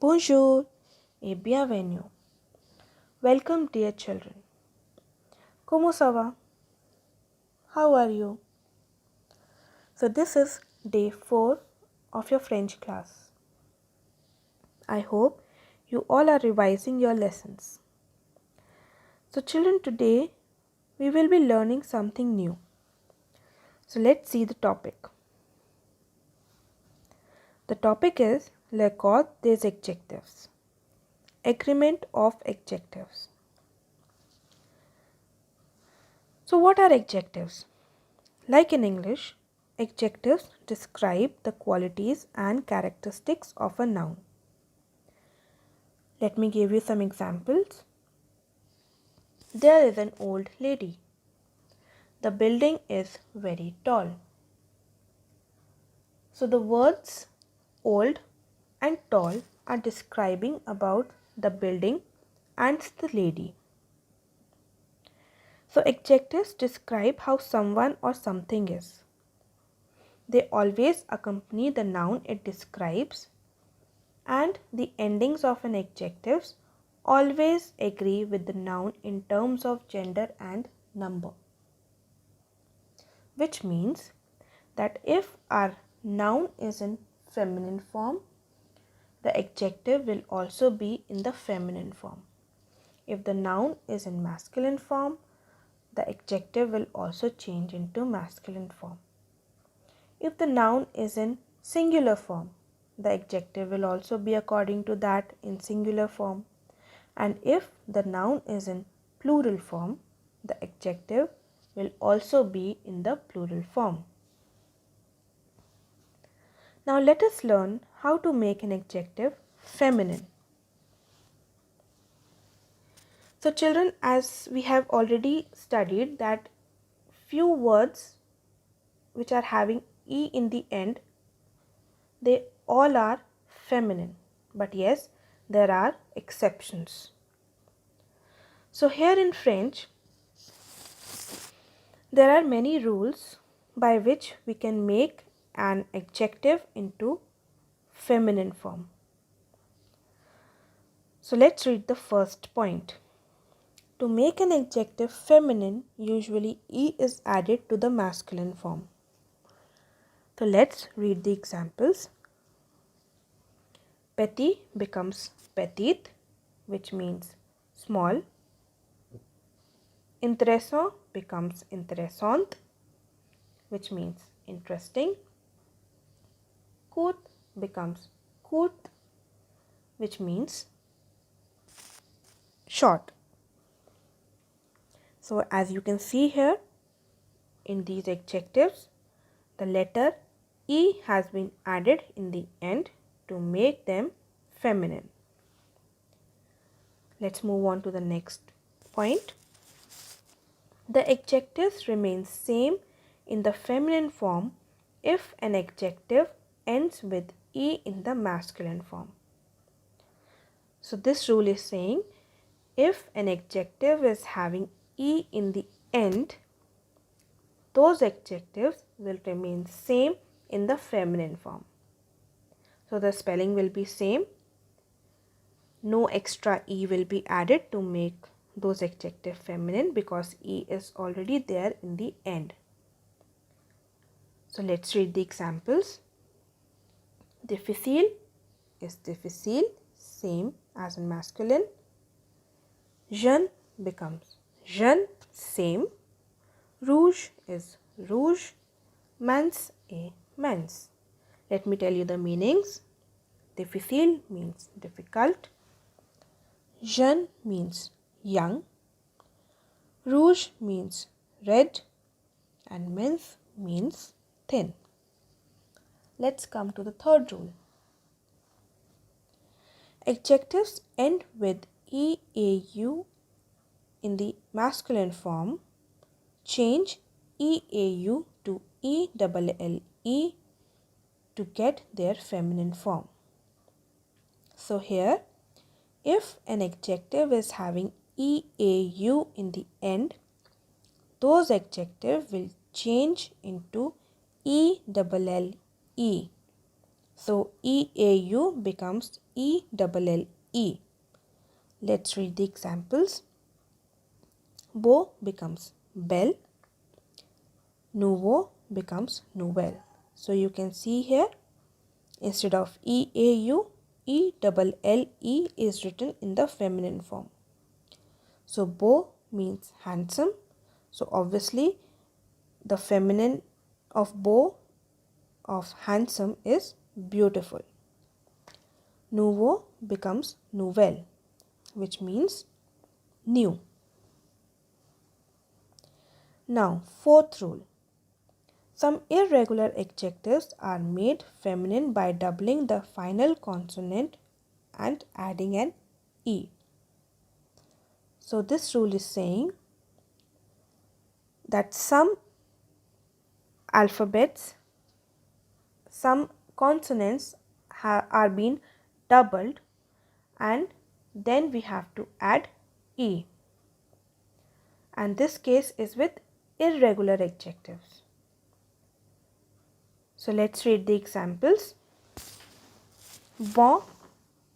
Bonjour et bienvenue. Welcome, dear children. Comment ça va? How are you? So, this is day 4 of your French class. I hope you all are revising your lessons. So, children, today we will be learning something new. So, let's see the topic. The topic is le code des adjectives. Agreement of adjectives. So, what are adjectives? Like in English, adjectives describe the qualities and characteristics of a noun. Let me give you some examples. There is an old lady. The building is very tall. So the words old and tall are describing about the building and the lady. So adjectives describe how someone or something is. They always accompany the noun it describes, and the endings of an adjectives always agree with the noun in terms of gender and number. Which means that if our noun is in feminine form, the adjective will also be in the feminine form. If the noun is in masculine form, the adjective will also change into masculine form. If the noun is in singular form, the adjective will also be according to that in singular form. And if the noun is in plural form, the adjective will also be in the plural form. Now let us learn how to make an adjective feminine. So children, as we have already studied that few words which are having E in the end, they all are feminine. But yes, there are exceptions. So here in French, there are many rules by which we can make an adjective into feminine form. So let's read the first point. To make an adjective feminine, usually E is added to the masculine form. So let's read the examples. Petit becomes petite, which means small. Intéressant becomes intéressante, which means interesting. Courte becomes courte, which means short. So as you can see here, in these adjectives, the letter E has been added in the end to make them feminine. Let's move on to the next point. The adjectives remain same in the feminine form if an adjective ends with E in the masculine form. So this rule is saying if an adjective is having E in the end, those adjectives will remain same in the feminine form. So the spelling will be same. No extra E will be added to make those adjectives feminine because E is already there in the end. So let's read the examples. Difficile is difficile, same as in masculine. Jeune becomes jeune, same. Rouge is rouge, mince est mince. Let me tell you the meanings. Difficile means difficult. Jeune means young. Rouge means red. And mince means thin. Let's come to the third rule. Adjectives end with EAU in the masculine form. Change EAU to ELLE to get their feminine form. So here, if an adjective is having EAU in the end, those adjectives will change into ELLE. So EAU becomes ELLE. Let's read the examples. Bow becomes bell. Nouveau becomes nouvelle. So you can see here, instead of EAU, ELLE is written in the feminine form. So beau means handsome. So obviously the feminine of beau, of handsome, is beautiful. Nouveau becomes nouvelle, which means new. Now, fourth rule. Some irregular adjectives are made feminine by doubling the final consonant and adding an E. So this rule is saying that some alphabets, some consonants are being doubled and then we have to add E. And this case is with irregular adjectives. So let's read the examples. Bon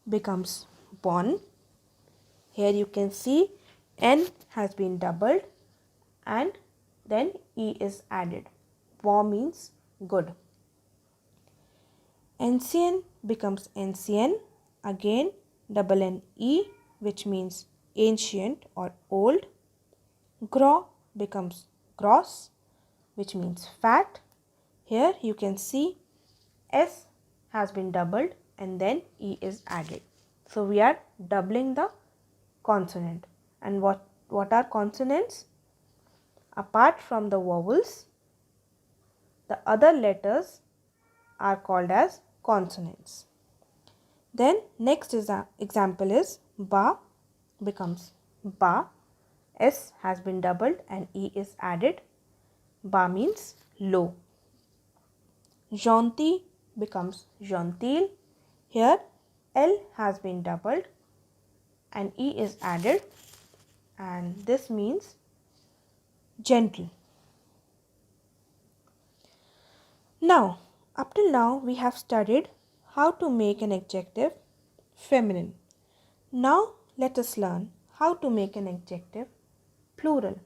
becomes bon. Here you can see N has been doubled and then E is added. Bon means good. Ancien becomes ancien. Again double N E, which means ancient or old. Gros becomes gros, which means fat. Here you can see S has been doubled and then E is added. So we are doubling the consonant. And what are consonants? Apart from the vowels, the other letters are called as consonants. Then next example is ba becomes ba. S has been doubled and E is added. Ba means low. Gentil becomes gentil. Here L has been doubled and E is added, and this means gentle. Now, up till now we have studied how to make an adjective feminine. Now let us learn how to make an adjective plural.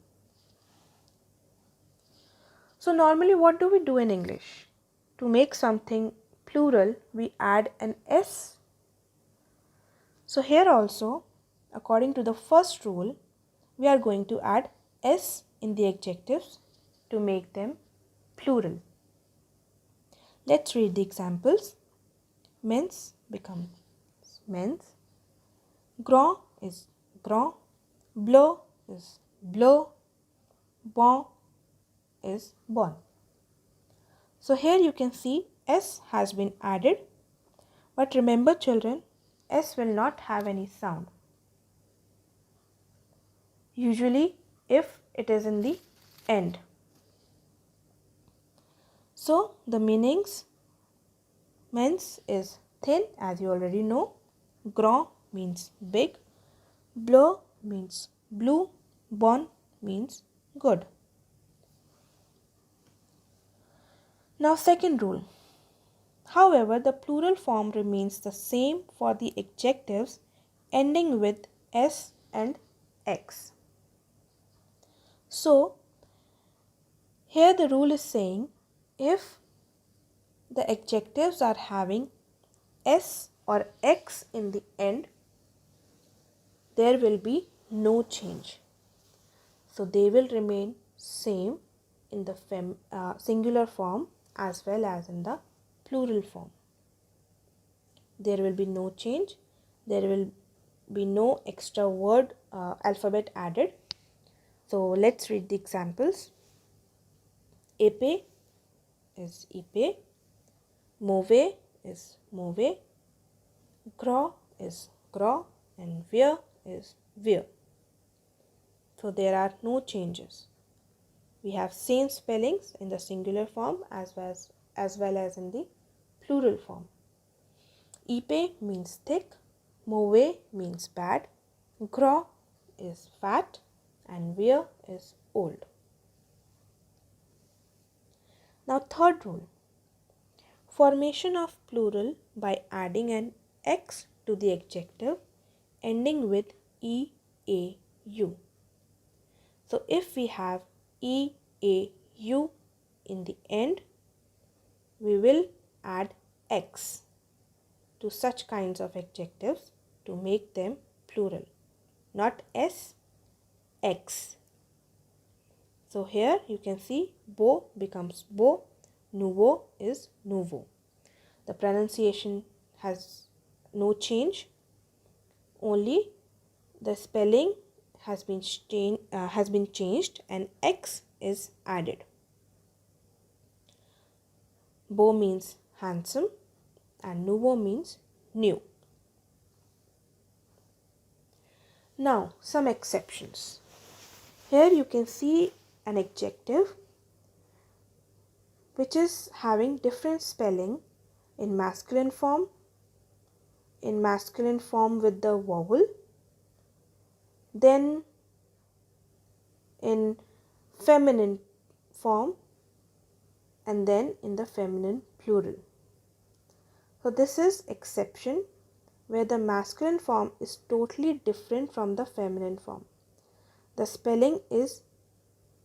So normally what do we do in English? To make something plural, we add an S. So here also, according to the first rule, we are going to add S in the adjectives to make them plural. Let's read the examples. Mens becomes mens. Grand is grand. Bleu is bleu. Bon is bon. So here you can see S has been added, but remember children, S will not have any sound. Usually if it is in the end. So the meanings, mens is thin, as you already know. Grand means big. Bleu means blue. Bon means good. Now second rule. However, the plural form remains the same for the adjectives ending with S and X. So here the rule is saying if the adjectives are having S or X in the end, there will be no change. So they will remain same in the singular form as well as in the plural form. There will be no change. There will be no extra word alphabet added. So let's read the examples. Épée is épée. Mauvais is mauvais. Gros is gros. And vieux is vieux. So there are no changes. We have same spellings in the singular form as well as in the plural form. Épais means thick. Mauvais means bad. Gros is fat. And vieux is old. Now third rule. Formation of plural by adding an X to the adjective ending with EAU. So if we have EAU in the end, we will add X to such kinds of adjectives to make them plural, not S, X. So here you can see beau becomes beau, nouveau is nouveau. The pronunciation has no change, only the spelling has been changed and X is added. Beau means handsome and nouveau means new. Now some exceptions. Here you can see an adjective which is having different spelling in masculine form with the vowel, then in feminine form, and then in the feminine plural. So this is exception where the masculine form is totally different from the feminine form. The spelling is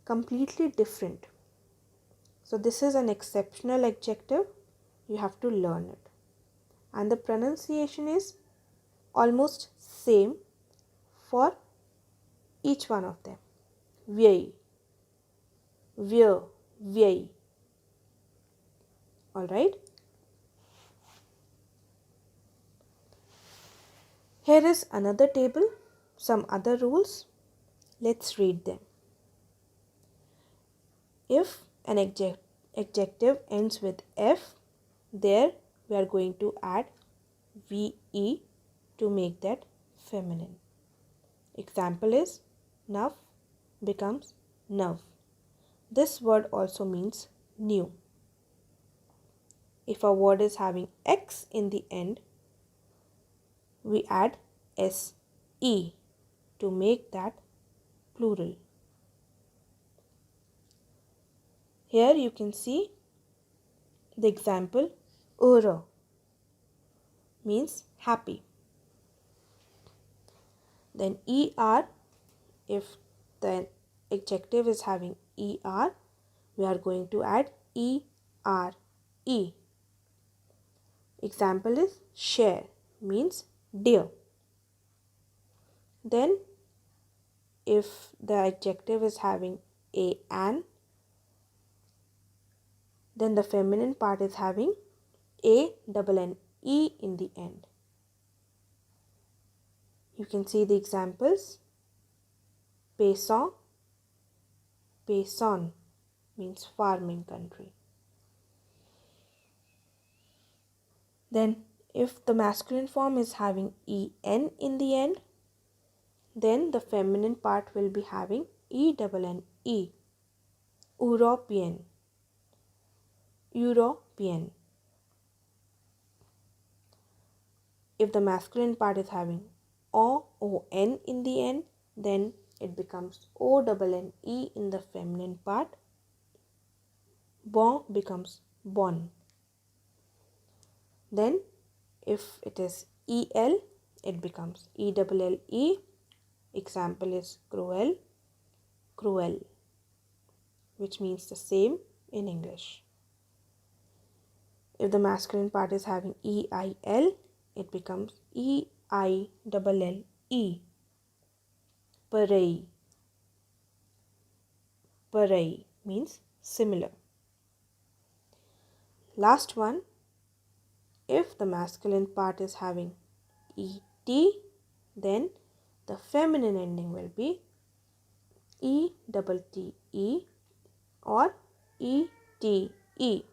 completely different. So this is an exceptional adjective. You have to learn it. And the pronunciation is almost same for each one of them. Vieille, vieux, vieille. Alright. Here is another table, some other rules. Let's read them. If an adjective ends with F, there we are going to add VE to make that feminine. Example is nuff becomes nuv. This word also means new. If a word is having X in the end, we add SE to make that plural. Here you can see the example heureux means happy. Then ER, if the adjective is having ER, we are going to add ERE. Example is cher means dear. Then if the adjective is having an, then the feminine part is having ANNE in the end. You can see the examples. Paysan, paysanne means farming country. Then if the masculine form is having EN in the end, then the feminine part will be having ENNE. European, European. If the masculine part is having ON in the end, then it becomes ONNE in the feminine part. Bon becomes bon. Then if it is EL, it becomes ELLE. Example is cruel, cruel, which means the same in English. If the masculine part is having EIL, it becomes EILLE. Pareil, pareil means similar. Last one, if the masculine part is having ET, then the feminine ending will be ETTE or ETE.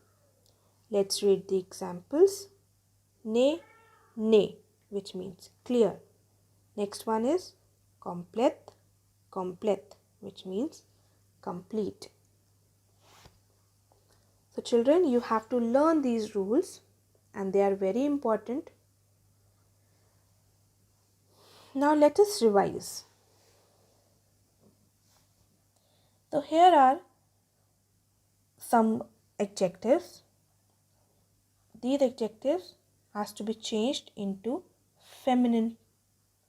Let's read the examples. Ne, ne, which means clear. Next one is complète, complète, which means complete. So children, you have to learn these rules and they are very important. Now let us revise. So here are some adjectives. these adjectives has to be changed into feminine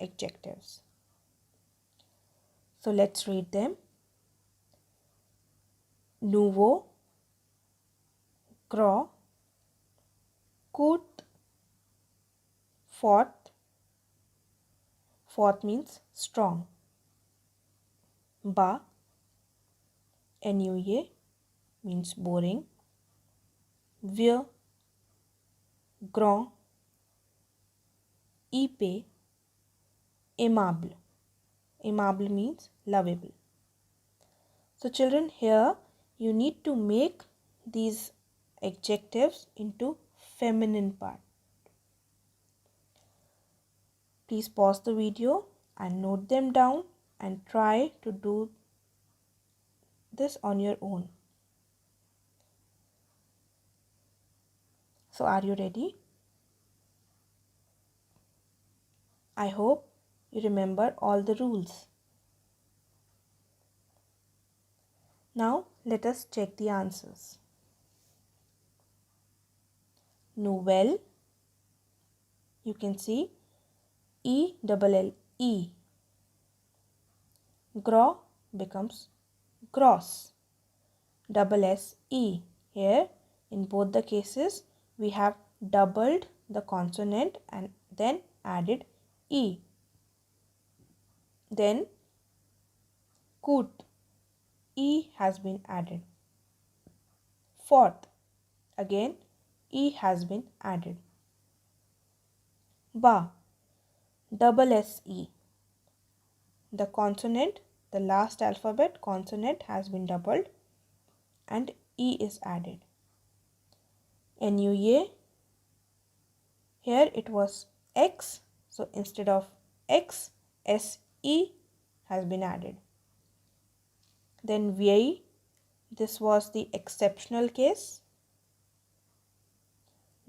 adjectives. So let's read them. Nouveau, gros, court, fort. Fort means strong. Bas, ennuyé means boring. Vieux, grand, épais, aimable. Aimable means lovable. So children, here you need to make these adjectives into feminine part. Please pause the video and note them down and try to do this on your own. So are you ready? I hope you remember all the rules. Now let us check the answers. Nouvelle, you can see E-double-L-E. Gros becomes gross. Double S-E. Here in both the cases we have doubled the consonant and then added E. Then court, E has been added. Fourth, again E has been added. Bas, double S-E. The consonant, the last alphabet consonant has been doubled and E is added. Ennuyé, here it was X, so instead of X, S-E has been added. Then vieille, this was the exceptional case.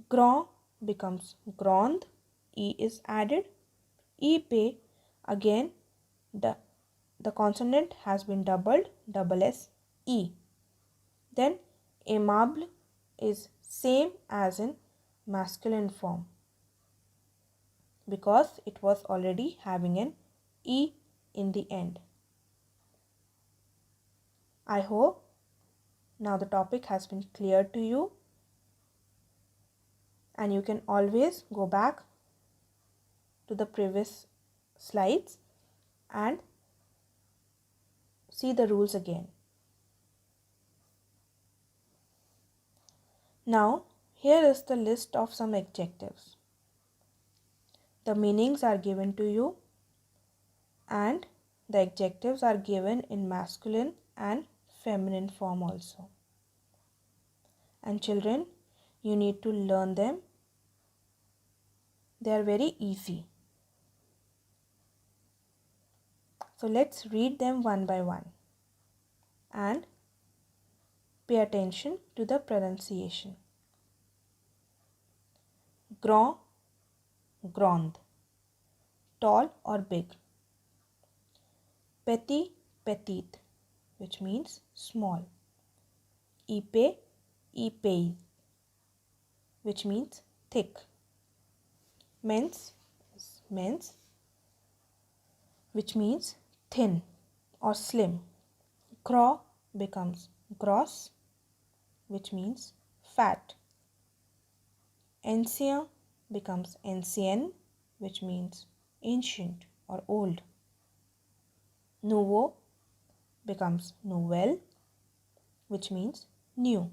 Grand becomes grande, E is added. Épais, again the consonant has been doubled, double S-E. Then aimable is same as in masculine form because it was already having an E in the end. I hope now the topic has been clear to you and you can always go back to the previous slides and see the rules again. Now here is the list of some adjectives. The meanings are given to you and the adjectives are given in masculine and feminine form also. And children, you need to learn them. They are very easy. So let's read them one by one and pay attention to the pronunciation. Grand, grande, tall or big. Petit, petite, which means small. Épais, épais, which means thick. Mince is mince, which means thin or slim. Gros becomes gros, which means fat. Ancien becomes ancien, which means ancient or old. Nouveau becomes nouvelle, which means new.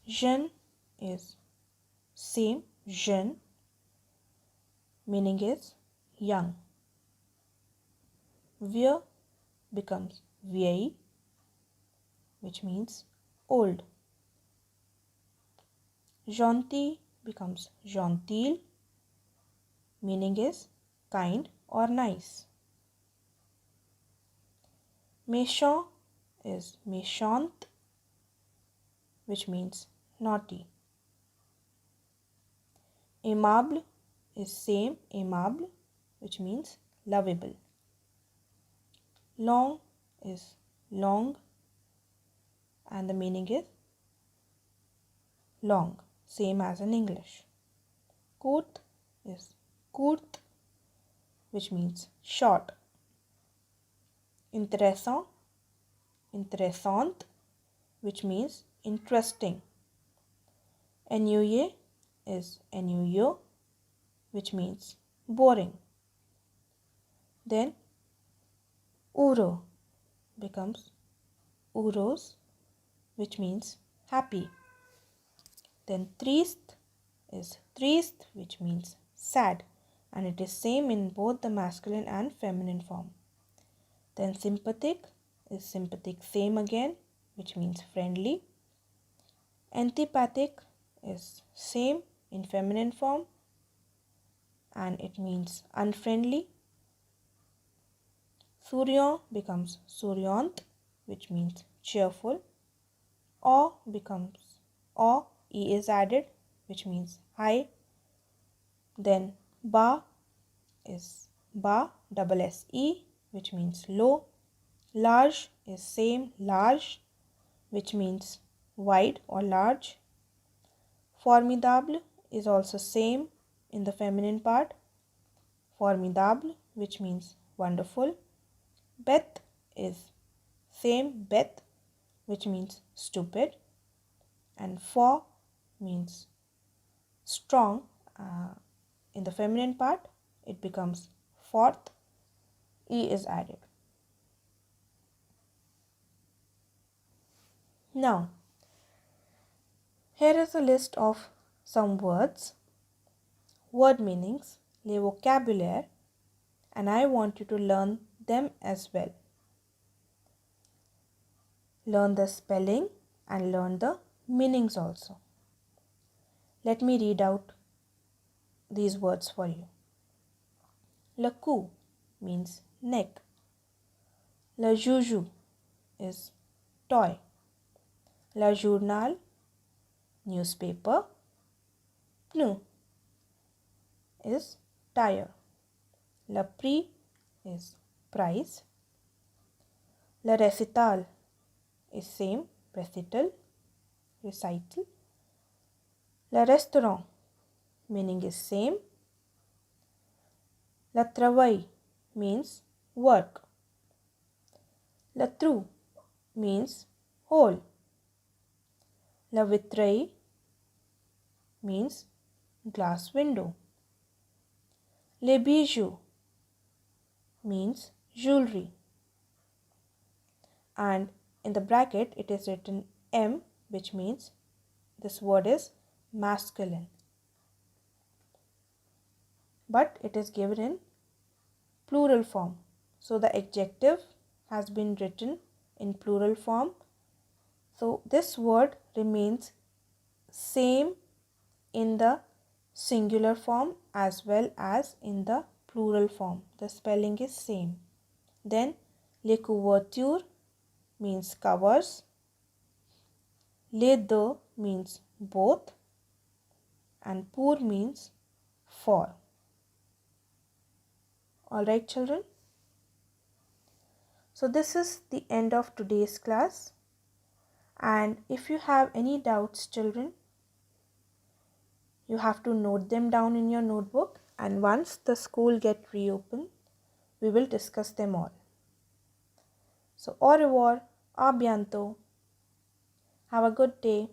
Jeune is same, jeune, meaning is young. Vieux becomes vieille, which means old. Gentil becomes gentil, meaning is kind or nice. Méchant is méchante, which means naughty. Aimable is same, aimable, which means lovable. Long is long and the meaning is long, same as in English. Court is court, which means short. Intéressant, intéressante, which means interesting. Ennuyé is ennuyeux, which means boring. Then heureux becomes heureuse, which means happy. Then triste is triste, which means sad, and it is same in both the masculine and feminine form. Then sympathetic is sympathetic, same again, which means friendly. Antipathic is same in feminine form and it means unfriendly. Souriant becomes souriante, which means cheerful. Awe becomes awe, e is added, which means high. Then bas is bas, double se, which means low. Large is same, large, which means wide or large. Formidable is also same in the feminine part, formidable, which means wonderful. Bête is same, bête, which means stupid. And fort means strong. In the feminine part, it becomes fort, e is added. Now, here is a list of some words, word meanings, les vocabulaire, and I want you to learn them as well. Learn the spelling and learn the meanings also. Let me read out these words for you. Le cou means neck. Le joujou is toy. Le journal, newspaper. Pneu is tire. Le prix is price. Le recital is same, recital, recital. Le restaurant meaning is same. Le travail means work. Le trou means hole. La vitrine means glass window. Les bijoux means jewelry. And in the bracket it is written M, which means this word is masculine. But it is given in plural form. So the adjective has been written in plural form. So this word remains same in the singular form as well as in the plural form. The spelling is same. Then les couvertures means covers. Les deux means both. And pour means for. Alright children. So this is the end of today's class. And if you have any doubts children, you have to note them down in your notebook, and once the school get reopened, we will discuss them all. So au revoir, à bientôt. Have a good day.